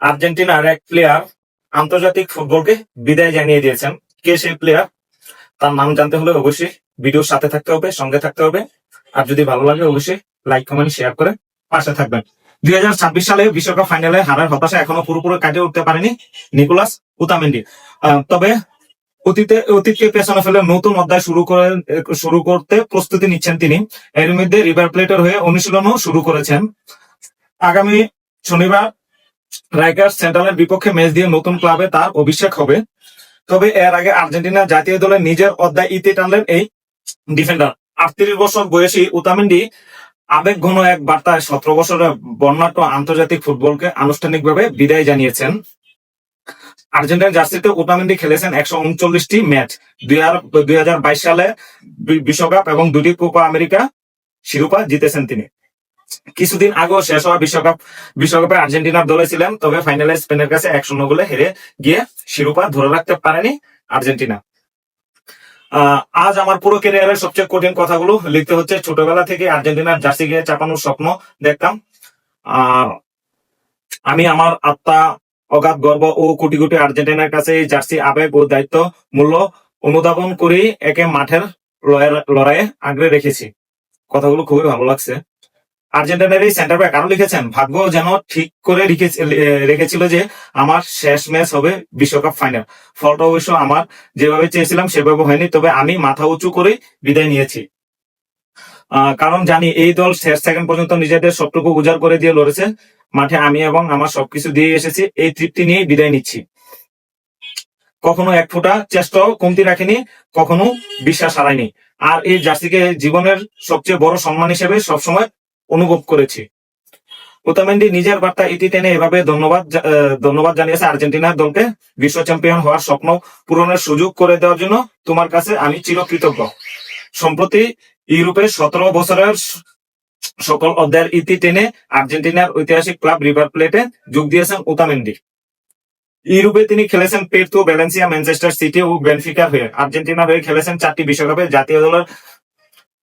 আর্জেন্টিনার এক প্লেয়ার আন্তর্জাতিক ফুটবলকে বিদায় জানিয়ে দিয়েছেন। কে সেই প্লেয়ার, তার নাম জানতে হলে অবশ্যই ভিডিওর সাথে থাকতে হবে, সঙ্গে থাকতে হবে। আর যদি ভালো লাগে অবশ্যই লাইক কমেন্ট শেয়ার করে পাশে থাকবেন। 2026 সালে বিশ্বকাপ ফাইনালে হারার হতাশা এখনো পুরোপুরি কাটিয়ে উঠতে পারেনি নিকোলাস উতামেন্ডি। তবে অতীতকে পেছনে ফেলে নতুন অধ্যায় শুরু করতে প্রস্তুতি নিচ্ছেন তিনি। এর মধ্যে রিভার প্লেটের হয়ে অনুশীলনও শুরু করেছেন। আগামী শনিবার রাইকার্স সেন্ট্রালের বিপক্ষে ম্যাচ দিয়ে নতুন ক্লাবে তার অভিষেক হবে। তবে এর আগে আর্জেন্টিনা জাতীয় দলের নিজের অধ্যায় ইতি টানলেন এই ডিফেন্ডার। 38 বছর বয়সী উতামেন্ডি আবেগঘন এক বার্তায় 17 বছরের বর্ণাঢ্য আন্তর্জাতিক ফুটবলকে আনুষ্ঠানিকভাবে বিদায় জানিয়েছেন। আর্জেন্টিনার জার্সিতে উতামেন্ডি খেলেছেন 139টি ম্যাচ। 2022 সালে বিশ্বকাপ এবং 2টি কোপা আমেরিকা শিরোপা জিতেছেন তিনি। কিছুদিন আগেও শেষ হওয়া বিশ্বকাপে আর্জেন্টিনার দলে ছিলেন, তবে ফাইনালে স্পেনের কাছে 1-0 গোলে হেরে গিয়ে শিরোপা ধরে রাখতে পারেনি আর্জেন্টিনা। আজ আমার পুরো ক্যারিয়ারের সবচেয়ে কঠিন কথাগুলো লিখতে হচ্ছে। ছোটবেলা থেকে আর্জেন্টিনার জার্সি গিয়ে চাপানোর স্বপ্ন দেখতাম। আমি আমার আত্মা, অগাধ গর্ব ও কোটি কোটি আর্জেন্টিনার কাছে এই জার্সি আবেগ ও দায়িত্ব মূল্য অনুধাবন করেই একে মাঠের লড়াইয়ে আগলে রেখেছি। কথাগুলো খুবই ভালো লাগছে। আর্জেন্টিনার এই সেন্টার ব্যাক আরো লিখেছেন, ভাগ্য যেন ঠিক করে রেখেছিল যে আমার শেষ ম্যাচ হবে বিশ্বকাপ ফাইনাল। ফলটা অবশ্য আমার যেভাবে চেয়েছিলাম সেভাবে হয়নি, তবে আমি মাথা উঁচু করে বিদায় নিয়েছি। কারণ জানি এই দল শেষ সেকেন্ড পর্যন্ত নিজেদের সবটুকু উজাড় করে দিয়ে লড়েছে। মাঠে আমি এবং আমার সবকিছু দিয়ে এসেছি, এই তৃপ্তি নিয়ে বিদায় নিচ্ছি। কখনো এক ফোঁটা চেষ্টাও কমতি রাখেনি, কখনো বিশ্বাস হারায়নি। আর এই জার্সিকে জীবনের সবচেয়ে বড় সম্মান হিসেবে সবসময় অনুভব করেছি। উতামেন্ডি নিজের বার্তা ইতি টেনে এভাবে ধন্যবাদ জানিয়েছে আর্জেন্টিনার দলকে। বিশ্ব চ্যাম্পিয়ন হওয়ার স্বপ্ন পূরণের সুযোগ করে দেওয়ার জন্য তোমার কাছে আমি চিরকৃতজ্ঞ। সম্প্রতি ইউরোপের 17 বছরের সকল অধ্যায়ের ইতি টেনে আর্জেন্টিনার ঐতিহাসিক ক্লাব রিভার প্লেটে যোগ দিয়েছেন উতামেন্ডি। ইউরোপে তিনি খেলেছেন পের্তো, ভ্যালেন্সিয়া, ম্যানচেস্টার সিটি ও বেনফিকার হয়ে। আর্জেন্টিনার হয়ে খেলেছেন 4টি বিশ্বকাপে। জাতীয় দলের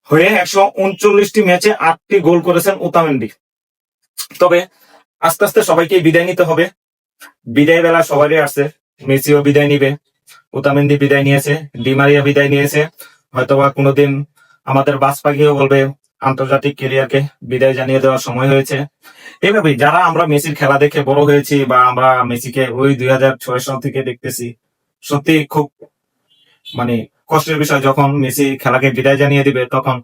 হয়ে 139টি ম্যাচে 8টি গোল করেছেন উতামেন্ডি। তবে আস্তে আস্তে সবাইকে বিদায় নিতে হবে। বিদায় বেলা সবারই আসছে। মেসিও বিদায় নিবে, উতামেন্ডি বিদায় নিয়েছে, ডি মারিয়া বিদায় নিয়েছে। হয়তোবা কোনোদিন আমাদের বাস পাখিও বলবে আন্তর্জাতিক ক্যারিয়ারকে বিদায় জানিয়ে দেওয়ার সময় হয়েছে। এইভাবেই যারা আমরা মেসির খেলা দেখে বড় হয়েছি বা আমরা মেসিকে ওই 2006 সাল থেকে দেখতেছি, সত্যি খুব কষ্টের বিষয় যখন মেসি খেলাকে বিদায় জানিয়ে দিবে। তখন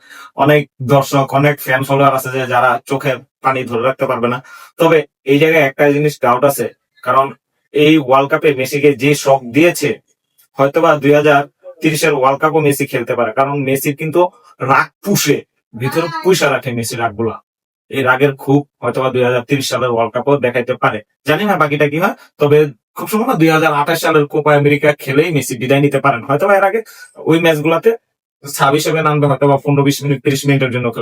অনেক দর্শক, অনেক ফ্যান ফলোয়ার আছে যে যারা চোখের পানি ধরে রাখতে পারবে না। তবে এই জায়গায় একটা জিনিস ডাউট আছে, কারণ এই ওয়ার্ল্ড কাপে মেসিকে যে শখ দিয়েছে, হয়তোবা 2030 ওয়ার্ল্ড কাপও মেসি খেলতে পারে। কারণ মেসির কিন্তু রাগ পুষে, ভিতরে পুষা রাখে মেসির রাগগুলা। এই রাগের খুব হয়তোবা 2030 সালের ওয়ার্ল্ড কাপও দেখাইতে পারে। জানি না বাকিটা কি হয়, তবে খুব সম্ভবত 2028 সালের কোপা আমেরিকা খেলেই মেসি বিদায় নিতে পারেন। হয়তো এর আগে ওই ম্যাচ গুলাতে সাব হিসেবে নামবে, হয়তো বা 15-20 মিনিট 30 মিনিটের জন্য খেলবে।